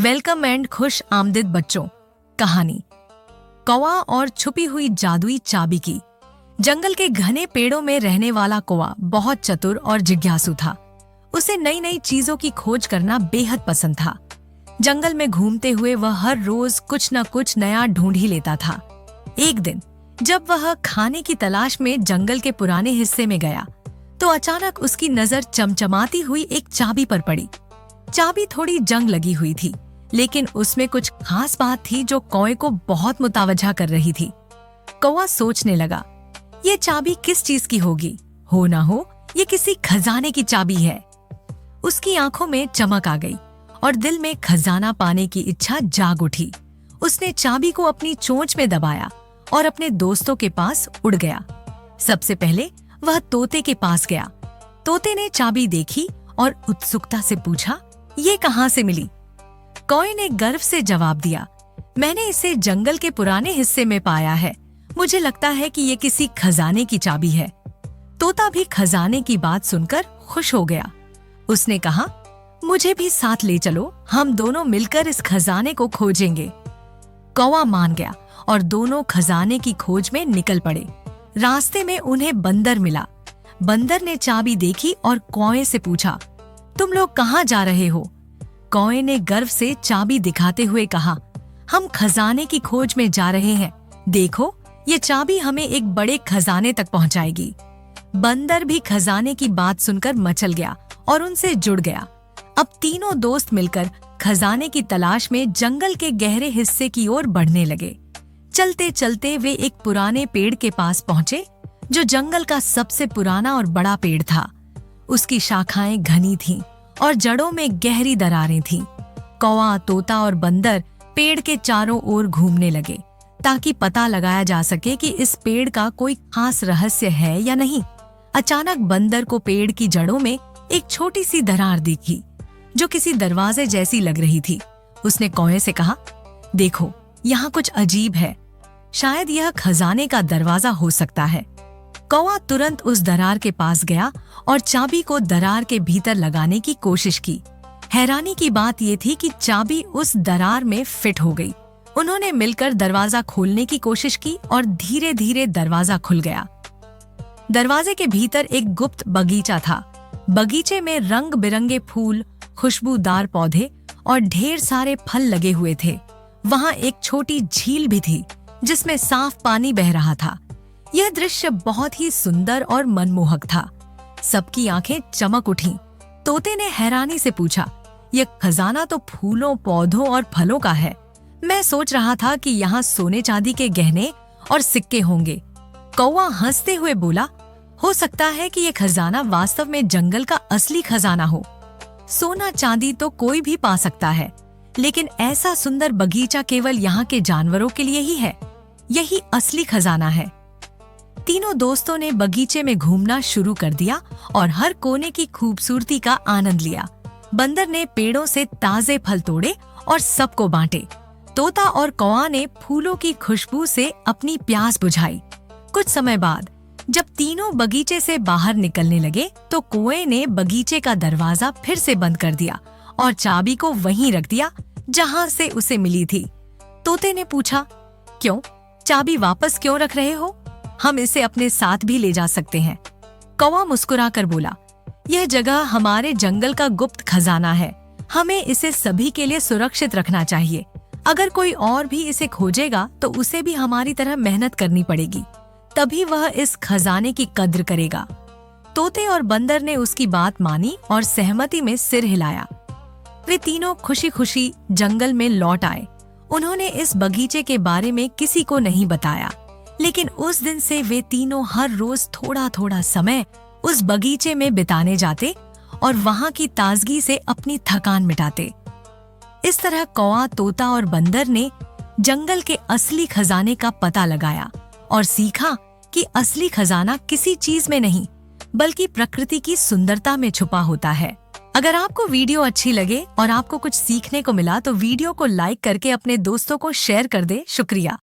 Welcome and खुश आमदीद बच्चों। कहानी कौवा और छुपी हुई जादुई चाबी की। जंगल के घने पेड़ों में रहने वाला कौवा बहुत चतुर और जिज्ञासु था। उसे नई नई चीजों की खोज करना बेहद पसंद था। जंगल में घूमते हुए वह हर रोज कुछ न कुछ नया ढूंढ ही लेता था। एक दिन जब वह खाने की तलाश में जंगल के पुराने हिस्से में गया तो अचानक उसकी नजर चमचमाती हुई एक चाबी पर पड़ी। चाबी थोड़ी जंग लगी हुई थी, लेकिन उसमें कुछ खास बात थी जो कौवे को बहुत मुतावजा कर रही थी। कौवा सोचने लगा, ये चाबी किस चीज की होगी? हो ना हो ये किसी खजाने की चाबी है। उसकी आंखों में चमक आ गई और दिल में खजाना पाने की इच्छा जाग उठी। उसने चाबी को अपनी चोंच में दबाया और अपने दोस्तों के पास उड़ गया। सबसे पहले वह तोते के पास गया। तोते ने चाबी देखी और उत्सुकता से पूछा, ये कहाँ से मिली? कौवे ने गर्व से जवाब दिया, मैंने इसे जंगल के पुराने हिस्से में पाया है। मुझे लगता है कि ये किसी खजाने की चाबी है। तोता भी खजाने की बात सुनकर खुश हो गया। उसने कहा, मुझे भी साथ ले चलो, हम दोनों मिलकर इस खजाने को खोजेंगे। कौवा मान गया और दोनों खजाने की खोज में निकल पड़े। रास्ते में उन्हें बंदर मिला। बंदर ने चाबी देखी और कौवे से पूछा, तुम लोग कहाँ जा रहे हो? कौवे ने गर्व से चाबी दिखाते हुए कहा, हम खजाने की खोज में जा रहे हैं। देखो, ये चाबी हमें एक बड़े खजाने तक पहुंचाएगी। बंदर भी खजाने की बात सुनकर मचल गया और उनसे जुड़ गया। अब तीनों दोस्त मिलकर खजाने की तलाश में जंगल के गहरे हिस्से की ओर बढ़ने लगे। चलते चलते वे एक पुराने पेड़ के पास पहुंचे, जो जंगल का सबसे पुराना और बड़ा पेड़ था। उसकी शाखाएं घनी थीं और जड़ों में गहरी दरारें थीं। कौवा, तोता और बंदर पेड़ के चारों ओर घूमने लगे ताकि पता लगाया जा सके कि इस पेड़ का कोई खास रहस्य है या नहीं। अचानक बंदर को पेड़ की जड़ों में एक छोटी सी दरार दिखी जो किसी दरवाजे जैसी लग रही थी। उसने कौवे से कहा, देखो, यहाँ कुछ अजीब है। शायद यह खजाने का दरवाजा हो सकता है। कौवा तुरंत उस दरार के पास गया और चाबी को दरार के भीतर लगाने की कोशिश की। हैरानी की बात यह थी कि चाबी उस दरार में फिट हो गई। उन्होंने मिलकर दरवाजा खोलने की कोशिश की और धीरे धीरे दरवाजा खुल गया। दरवाजे के भीतर एक गुप्त बगीचा था। बगीचे में रंग बिरंगे फूल, खुशबूदार पौधे और ढेर सारे फल लगे हुए थे। वहाँ एक छोटी झील भी थी जिसमें साफ पानी बह रहा था। यह दृश्य बहुत ही सुंदर और मनमोहक था। सबकी आंखें चमक उठीं। तोते ने हैरानी से पूछा, यह खजाना तो फूलों, पौधों और फलों का है। मैं सोच रहा था कि यहाँ सोने चांदी के गहने और सिक्के होंगे। कौवा हंसते हुए बोला, हो सकता है कि यह खजाना वास्तव में जंगल का असली खजाना हो। सोना चांदी तो कोई भी पा सकता है, लेकिन ऐसा सुंदर बगीचा केवल यहाँ के जानवरों के लिए ही है। यही असली खजाना है। तीनों दोस्तों ने बगीचे में घूमना शुरू कर दिया और हर कोने की खूबसूरती का आनंद लिया। बंदर ने पेड़ों से ताजे फल तोड़े और सबको बांटे। तोता और कौवा ने फूलों की खुशबू से अपनी प्यास बुझाई। कुछ समय बाद जब तीनों बगीचे से बाहर निकलने लगे तो कौवे ने बगीचे का दरवाजा फिर से बंद कर दिया और चाबी को वहीं रख दिया जहां से उसे मिली थी। तोते ने पूछा, क्यों? चाबी वापस क्यों रख रहे हो? हम इसे अपने साथ भी ले जा सकते हैं। कौवा मुस्कुराकर बोला, यह जगह हमारे जंगल का गुप्त खजाना है। हमें इसे सभी के लिए सुरक्षित रखना चाहिए। अगर कोई और भी इसे खोजेगा तो उसे भी हमारी तरह मेहनत करनी पड़ेगी, तभी वह इस खजाने की कद्र करेगा। तोते और बंदर ने उसकी बात मानी और सहमति में सिर हिलाया। वे तीनों खुशी खुशी जंगल में लौट आए। उन्होंने इस बगीचे के बारे में किसी को नहीं बताया, लेकिन उस दिन से वे तीनों हर रोज थोड़ा थोड़ा समय उस बगीचे में बिताने जाते और वहां की ताजगी से अपनी थकान मिटाते। इस तरह कौवा, तोता और बंदर ने जंगल के असली खजाने का पता लगाया और सीखा कि असली खजाना किसी चीज में नहीं, बल्कि प्रकृति की सुंदरता में छुपा होता है। अगर आपको वीडियो अच्छी लगे और आपको कुछ सीखने को मिला तो वीडियो को लाइक करके अपने दोस्तों को शेयर कर दे। शुक्रिया।